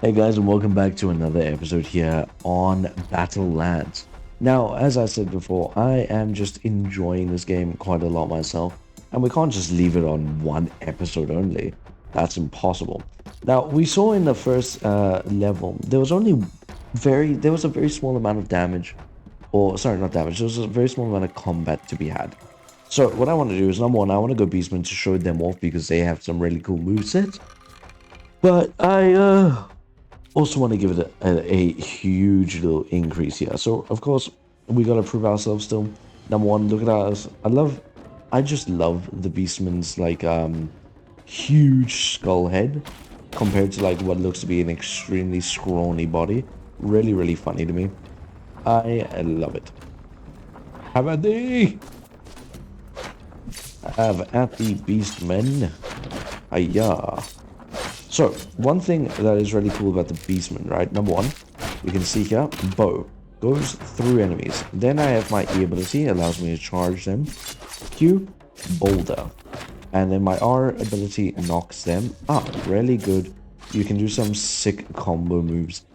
Hey guys, and welcome back to another episode here on Battlelands. Now, as I said before, I am just enjoying this game quite a lot myself, and we can't just leave it on one episode only. That's impossible. Now, we saw in the first level, there was a very small amount of damage, or sorry, not damage, there was a very small amount of combat to be had. So what I want to do is, number one, I want to go Beastmen to show them off because they have some really cool movesets. But I also want to give it a huge little increase here. So of course we gotta prove ourselves still. Number one, look at us. I just love the Beastman's like huge skull head compared to like what looks to be an extremely scrawny body. Really, really funny to me. I love it. Have at thee! Have at the Beastmen. Hiya. So, one thing that is really cool about the Beastmen, right? Number one, we can see here, bow goes through enemies. Then I have my E ability, allows me to charge them. Q, boulder. And then my R ability knocks them up. Really good. You can do some sick combo moves.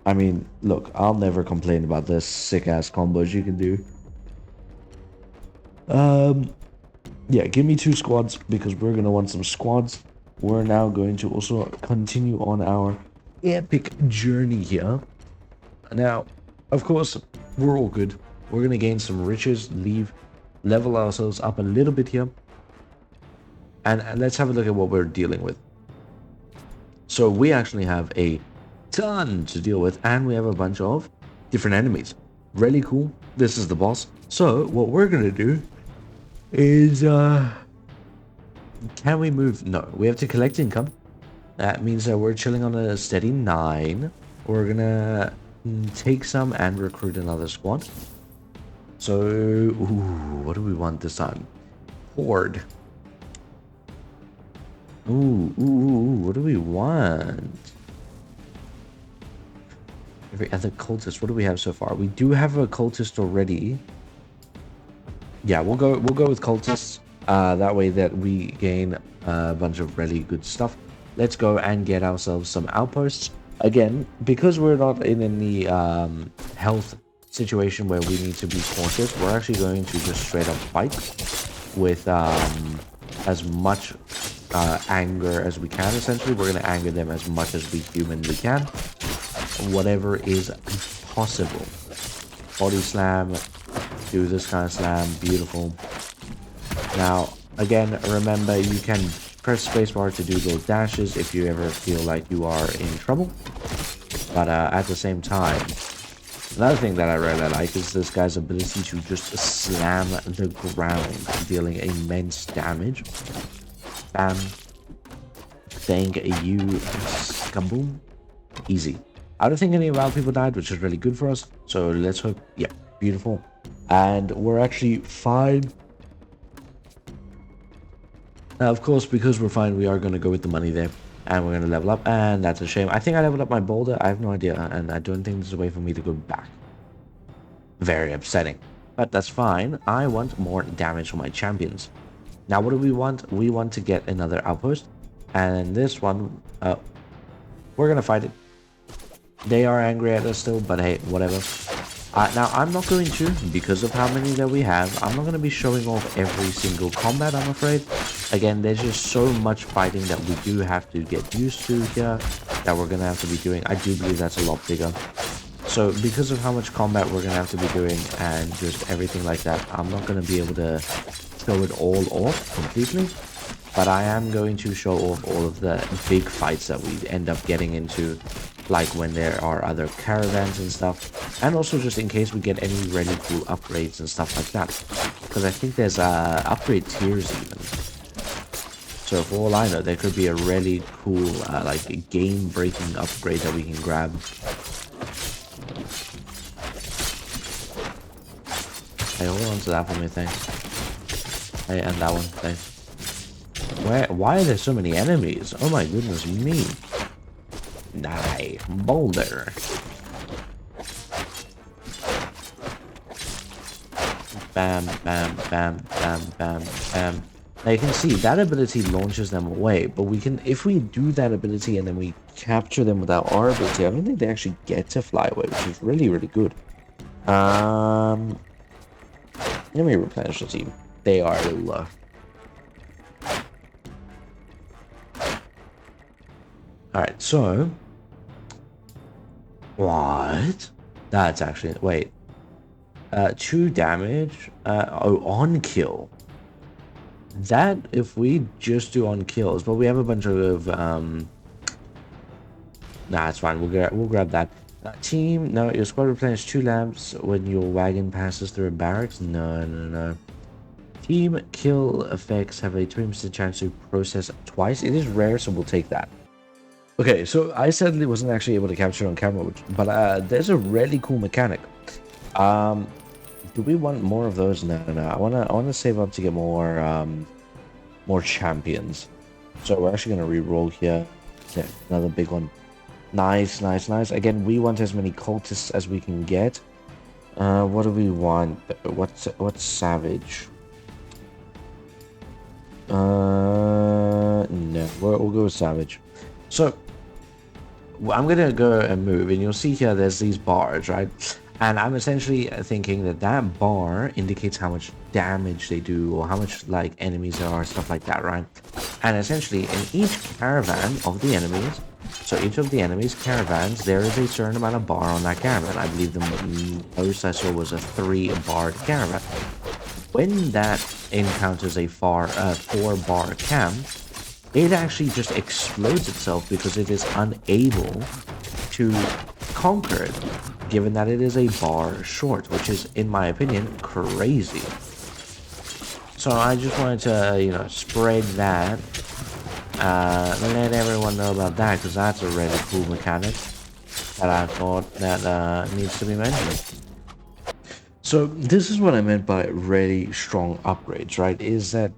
I mean, look, I'll never complain about the sick-ass combos you can do. Yeah, give me 2 squads because we're gonna want some squads. We're now going to also continue on our epic journey here. Now, of course, we're all good. We're gonna gain some riches, level ourselves up a little bit here, and let's have a look at what we're dealing with. So we actually have a ton to deal with, and we have a bunch of different enemies. Really cool. This is the boss. So what we're gonna do is can we move? No, we have to collect income. That means that we're chilling on a steady 9. We're gonna take some and recruit another squad. So, ooh, what do we want this time? Horde. What do we want? Every other cultist. What do we have so far? We do have a cultist already. Yeah, we'll go with cultists. That way that we gain a bunch of really good stuff. Let's go and get ourselves some outposts. Again, because we're not in any health situation where we need to be cautious, we're actually going to just straight up fight with as much anger as we can. Essentially, we're going to anger them as much as we humanly can. Whatever is possible. Body slam, do this kind of slam, beautiful. Now, again, remember you can press spacebar to do those dashes if you ever feel like you are in trouble. But at the same time, another thing that I really like is this guy's ability to just slam the ground, dealing immense damage. Bam. Thank you. Kaboom. Easy. I don't think any of our people died, which is really good for us. So let's hope. Yeah, beautiful. And we're actually fine. Now, of course, because we're fine, we are going to go with the money there. And we're going to level up. And that's a shame. I think I leveled up my boulder. I have no idea. And I don't think there's a way for me to go back. Very upsetting. But that's fine. I want more damage for my champions. Now, what do we want? We want to get another outpost. And this one, we're going to fight it. They are angry at us still, but hey, whatever. Now, I'm not going to, because of how many that we have, I'm not going to be showing off every single combat, I'm afraid. Again, there's just so much fighting that we do have to get used to here, that we're going to have to be doing. I do believe that's a lot bigger. So, because of how much combat we're going to have to be doing, and just everything like that, I'm not going to be able to show it all off completely. But I am going to show off all of the big fights that we end up getting into, like when there are other caravans and stuff, and also just in case we get any really cool upgrades and stuff like that, because I think there's upgrade tiers even. So for all I know, there could be a really cool like a game-breaking upgrade that we can grab. Hey, hold on to that for me, thanks. Hey, and that one, thanks. Why are there so many enemies? Oh my goodness me. Die, boulder. Bam, bam, bam, bam, bam, bam. Now you can see that ability launches them away, but we can, if we do that ability and then we capture them without our ability, I don't think they actually get to fly away, which is really, really good. Let me replenish the team. They are a little low. Alright, so... What? That's actually... Wait. 2 damage? On kill. That, if we just do on kills, but we have a bunch of... Nah, it's fine. We'll grab that. Team, no, your squad replenishes 2 lamps when your wagon passes through a barracks. No. Team kill effects have a 20% chance to process twice. It is rare, so we'll take that. Okay, so I sadly wasn't actually able to capture it on camera, but there's a really cool mechanic. Do we want more of those? No. I wanna save up to get more champions. So we're actually gonna re-roll here. Yeah, another big one. Nice. Again, we want as many cultists as we can get. What do we want? What's savage? No, we'll go with savage. So I'm gonna go and move, and you'll see here there's these bars, right? And I'm essentially thinking that bar indicates how much damage they do, or how much like enemies there are, stuff like that, right? And essentially in each caravan of the enemies, so each of the enemies' caravans, there is a certain amount of bar on that caravan. I believe the most I saw was a 3-barred caravan. When that encounters a 4-bar camp, it actually just explodes itself because it is unable to conquer it, given that it is a bar short, which is, in my opinion, crazy. So I just wanted to, spread that, let everyone know about that, because that's a really cool mechanic that I thought that needs to be mentioned. So this is what I meant by really strong upgrades, right? Is that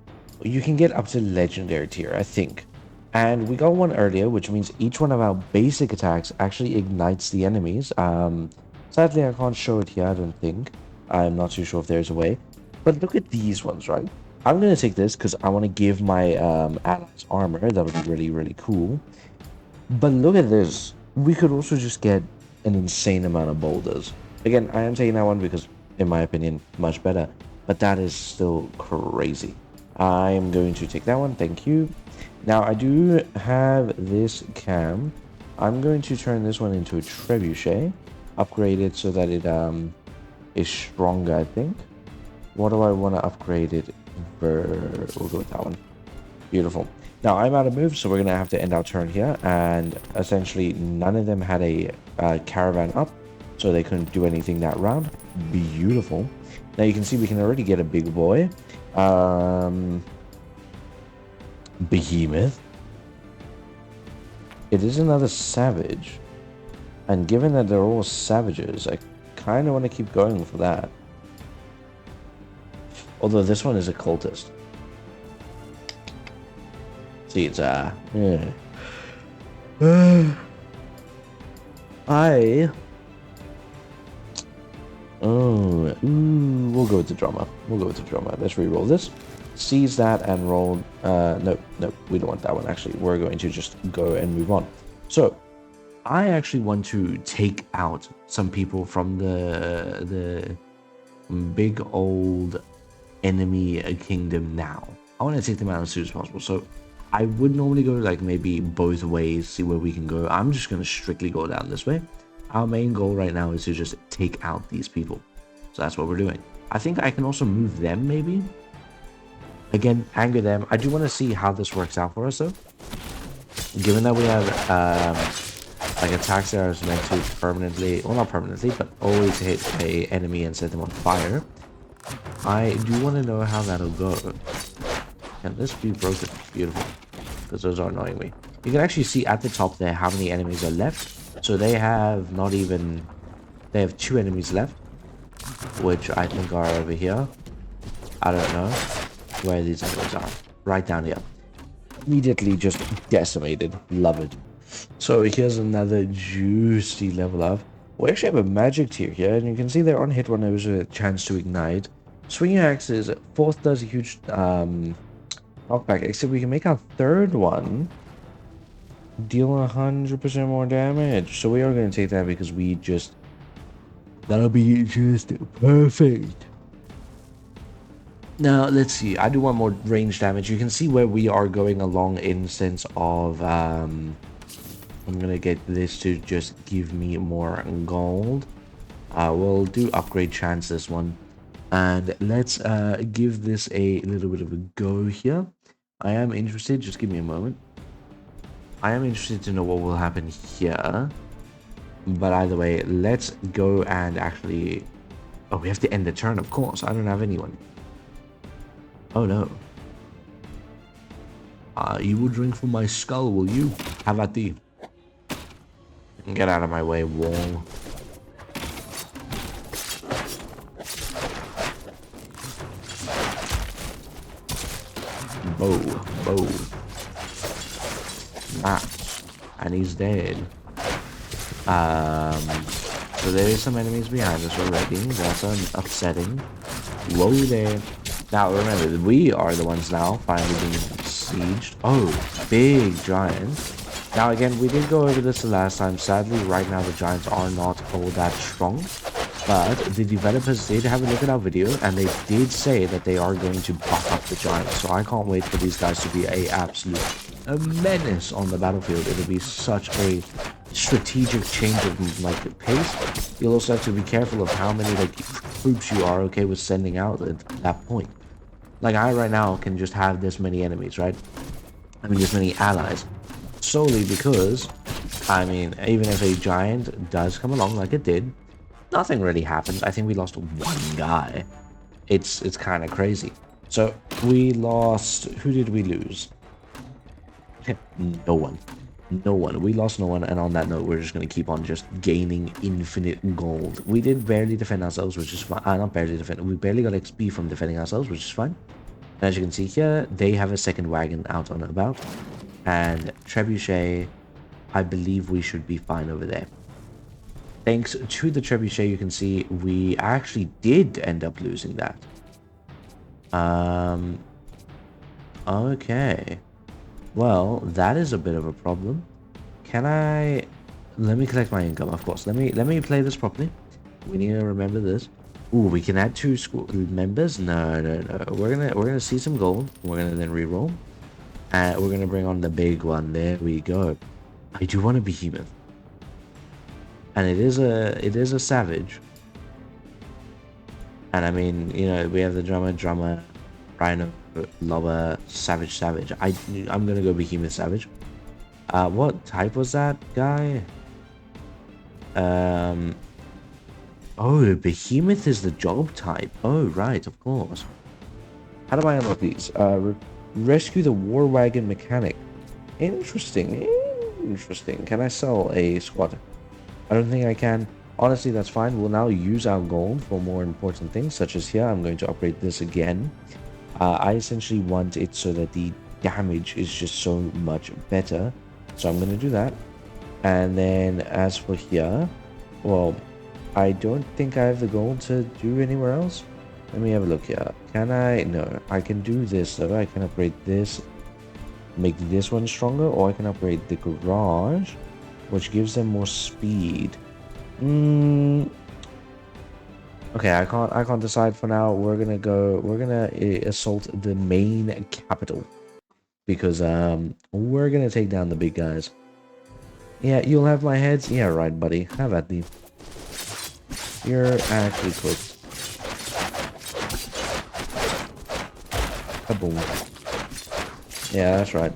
you can get up to legendary tier, I think. And we got one earlier, which means each one of our basic attacks actually ignites the enemies. Sadly, I can't show it here, I don't think. I'm not too sure if there's a way. But look at these ones, right? I'm going to take this because I want to give my allies armor. That would be really, really cool. But look at this. We could also just get an insane amount of boulders. Again, I am taking that one because, in my opinion, much better. But that is still crazy. I am going to take that one. Thank you. Now, I do have this cam. I'm going to turn this one into a trebuchet. Upgrade it so that it is stronger, I think. What do I want to upgrade it for? We'll go with that one. Beautiful. Now, I'm out of moves, so we're going to have to end our turn here. And essentially, none of them had a caravan up, so they couldn't do anything that round. Beautiful. Now, you can see we can already get a big boy. Behemoth. It is another savage. And given that they're all savages, I kind of want to keep going for that. Although this one is a cultist. See, it's yeah. We'll go with the drama. Let's re-roll this. Seize that and roll. No, we don't want that one. Actually, we're going to just go and move on. So, I actually want to take out some people from the big old enemy kingdom now. I want to take them out as soon as possible. So, I would normally go like maybe both ways, see where we can go. I'm just going to strictly go down this way. Our main goal right now is to just take out these people. So that's what we're doing. I think I can also move them maybe. Again, anger them. I do want to see how this works out for us though. Given that we have like attacks that are meant to permanently, well not permanently, but always hit a enemy and set them on fire. I do want to know how that'll go. Can this be broken? Beautiful. Because those are annoying me. You can actually see at the top there how many enemies are left. So they have not even... They have 2 enemies left. Which I think are over here. I don't know where these enemies are. Right down here. Immediately just decimated. Love it. So here's another juicy level up. We actually have a magic tier here. And you can see they're on hit when there's a chance to ignite. Swinging axes. 4th does a huge... Knockback. Except we can make our third one deal 100% more damage. So we are going to take that because we just... That'll be just perfect. Now, let's see. I do want more range damage. You can see where we are going along in sense of... I'm going to get this to just give me more gold. We'll do upgrade chance this one. And let's give this a little bit of a go here. I am interested. Just give me a moment. I am interested to know what will happen here. But either way, let's go and actually... Oh, we have to end the turn, of course. I don't have anyone. Oh, no. You will drink from my skull, will you? How about thee? Get out of my way, wall. Bow. Nice. And he's dead. So there is some enemies behind us already. That's upsetting. Whoa there. Now remember, we are the ones now finally being besieged. Oh, big giants. Now again, we did go over this the last time. Sadly, right now the giants are not all that strong. But the developers did have a look at our video, and they did say that they are going to buff up the giants. So I can't wait for these guys to be a menace on the battlefield. It'll be such a strategic change of like pace. You'll also have to be careful of how many like troops you are okay with sending out at that point. Like I right now can just have this many enemies, right? I mean, this many allies, solely because, I mean, even if a giant does come along like it did, nothing really happens. I think we lost one guy. It's kind of crazy. So we lost. Who did we lose? No one. No one. We lost no one. And on that note, we're just going to keep on just gaining infinite gold. We did barely defend ourselves, which is fine. Not barely defend. We barely got XP from defending ourselves, which is fine. And as you can see here, they have a second wagon out on about. And Trebuchet, I believe we should be fine over there. Thanks to the Trebuchet, you can see we actually did end up losing that. Okay. Well, that is a bit of a problem. Can I... Let me collect my income, of course. Let me play this properly. We need to remember this. Ooh, we can add 2 school members? No. We're gonna see some gold. We're gonna then reroll. And we're gonna bring on the big one. There we go. I do want a behemoth. And it is a savage. And I mean, you know, we have the drummer, rhino, lobber, savage. I'm gonna go behemoth savage. What type was that guy? Oh, behemoth is the job type. Oh, right, of course. How do I unlock these? Rescue the war wagon mechanic. Interesting. Can I sell a squad? I don't think I can. Honestly, that's fine. We'll now use our gold for more important things, such as here. I'm going to upgrade this again. I essentially want it so that the damage is just so much better. So I'm going to do that. And then as for here, well, I don't think I have the gold to do anywhere else. Let me have a look here. Can I? No, I can do this though. I can upgrade this, make this one stronger, or I can upgrade the garage, which gives them more speed. Okay, I can't decide for now. We're gonna assault the main capital because we're gonna take down the big guys. Yeah, you'll have my heads. Yeah, right, buddy. Have at thee. You're actually cooked. Kaboom. Yeah, that's right.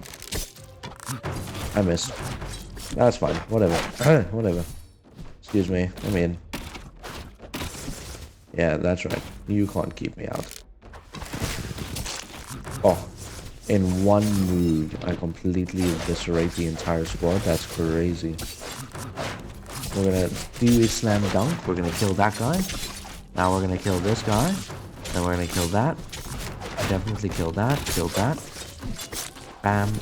I missed. That's fine. Whatever. Whatever. Excuse me. I'm in. Yeah, that's right. You can't keep me out. Oh. In one move, I completely eviscerate the entire squad. That's crazy. We're gonna do a slam dunk. We're gonna kill that guy. Now we're gonna kill this guy. Then we're gonna kill that. Definitely kill that. Kill that. Bam.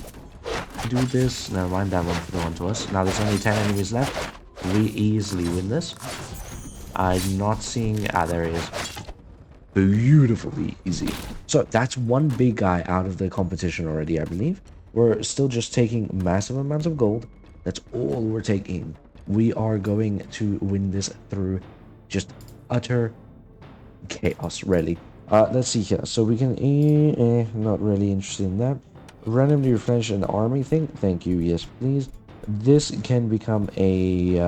Do this. Never mind, that won't go on to us. Now there's only 10 enemies left. We easily win this. I'm not seeing... Ah, there he is. beautifully easy. So that's one big guy out of the competition already, I believe. We're still just taking massive amounts of gold. That's all we're taking. We are going to win this through just utter chaos, really. Let's see here. So we can, not really interested in that. Randomly refresh an army thing. Thank you. Yes, please. This can become a,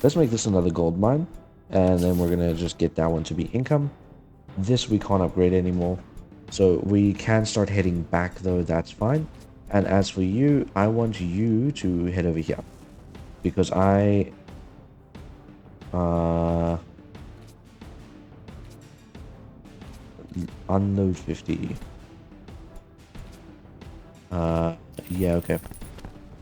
let's make this another gold mine. And then we're gonna just get that one to be income. This we can't upgrade anymore. So we can start heading back though, that's fine. And as for you, I want you to head over here. Because unload 50. Yeah, okay.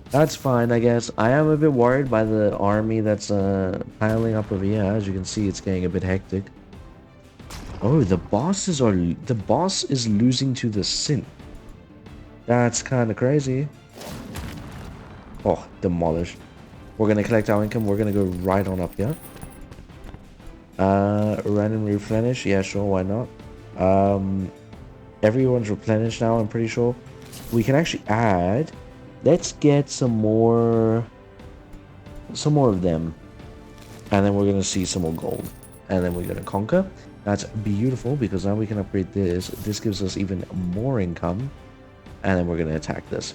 That's fine, I guess. I am a bit worried by the army that's piling up over here. As you can see, it's getting a bit hectic. Oh, the boss is losing to the synth. That's kind of crazy. Oh, demolished. We're gonna collect our income. We're gonna go right on up here. Random replenish. Yeah, sure. Why not? Everyone's replenished now. I'm pretty sure. We can actually add. Let's get some more of them, and then we're gonna see some more gold, and then we're gonna conquer. That's beautiful because now we can upgrade this. This gives us even more income, and then we're gonna attack this.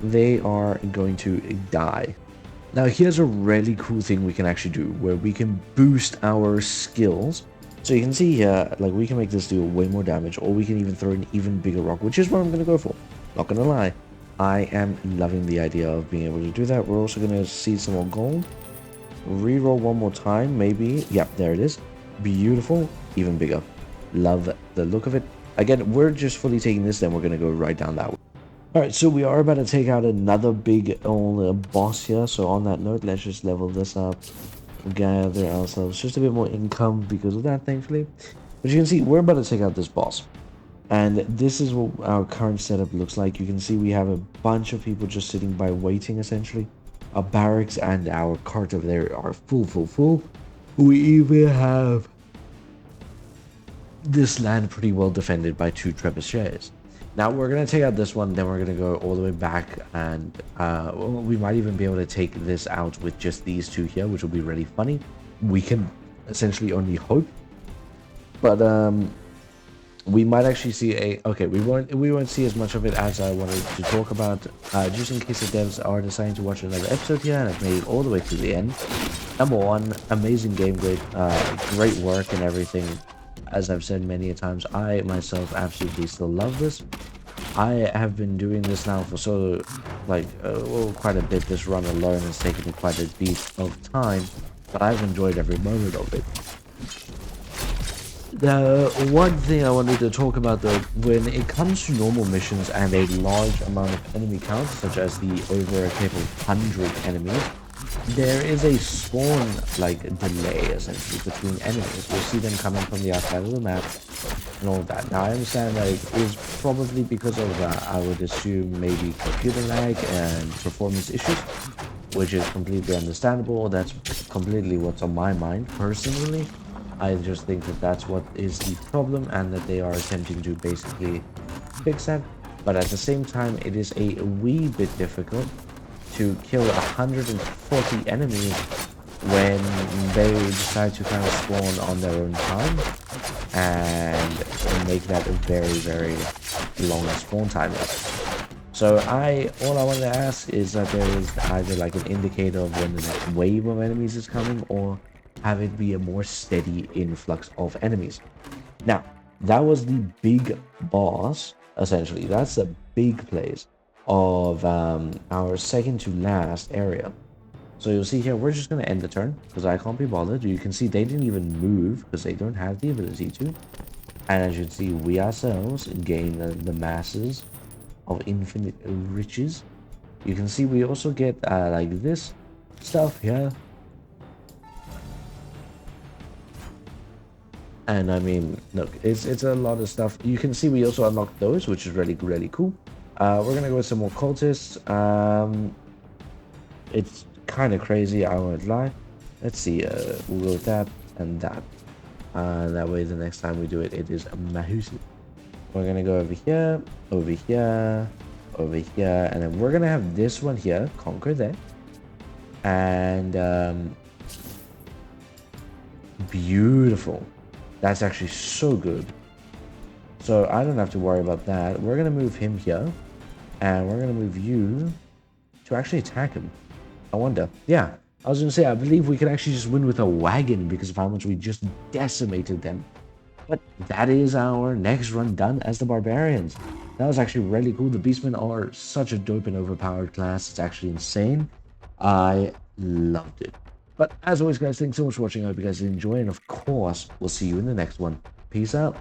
They are going to die. Now here's a really cool thing we can actually do where we can boost our skills. So you can see here, like we can make this do way more damage, or we can even throw an even bigger rock, which is what I'm going to go for. Not going to lie. I am loving the idea of being able to do that. We're also going to see some more gold. Reroll one more time, maybe. Yep, there it is. Beautiful. Even bigger. Love the look of it. Again, we're just fully taking this, then we're going to go right down that way. Alright, so we are about to take out another big old boss here. So on that note, let's just level this up. Gather ourselves just a bit more income because of that, thankfully. But you can see, we're about to take out this boss. And this is what our current setup looks like. You can see we have a bunch of people just sitting by waiting, essentially. Our barracks and our cart over there are full. We even have this land pretty well defended by 2 trebuchets. Now we're going to take out this one, then we're going to go all the way back, and we might even be able to take this out with just these 2 here, which will be really funny. We can essentially only hope, but we might actually see okay, we won't see as much of it as I wanted to talk about, just in case the devs are deciding to watch another episode here, and I've made it all the way to the end. Number 1, amazing game, great work and everything. As I've said many a times, I myself absolutely still love this. I have been doing this now for quite a bit. This run alone has taken me quite a deep of time, but I've enjoyed every moment of it. The one thing I wanted to talk about though, when it comes to normal missions and a large amount of enemy count, such as the over a couple of 100 enemies, there is a spawn delay essentially between enemies. You'll see them coming from the outside of the map and all that. Now I understand that it is probably because of I would assume maybe computer lag and performance issues, which is completely understandable. That's completely what's on my mind personally. I just think that that's what is the problem, and that they are attempting to basically fix that. But at the same time, it is a wee bit difficult to kill 140 enemies when they decide to kind of spawn on their own time and make that a very long spawn time. So all I want to ask is that there is either like an indicator of when the next wave of enemies is coming, or have it be a more steady influx of enemies. Now, that was the big boss, essentially. That's the big place of our second to last area. So you'll see here, we're just going to end the turn because I can't be bothered. You can see they didn't even move because they don't have the ability to. And as you can see, we ourselves gain the masses of infinite riches. You can see we also get like this stuff here. And I mean, look, it's a lot of stuff. You can see we also unlocked those, which is really cool. We're gonna go with some more cultists. It's kind of crazy, I won't lie. Let's see, we'll go with that and that. That way the next time we do it, it is mahusi. We're gonna go over here, over here, over here, and then we're gonna have this one here, conquer there. And beautiful. That's actually so good. So I don't have to worry about that. We're gonna move him here, and we're gonna move you to actually attack him. I wonder. Yeah, I was gonna say, I believe we can actually just win with a wagon because of how much we just decimated them. But that is our next run done as the Barbarians. That was actually really cool. The Beastmen are such a dope and overpowered class. It's actually insane. I loved it. But as always, guys, thanks so much for watching. I hope you guys enjoy. And of course, we'll see you in the next one. Peace out.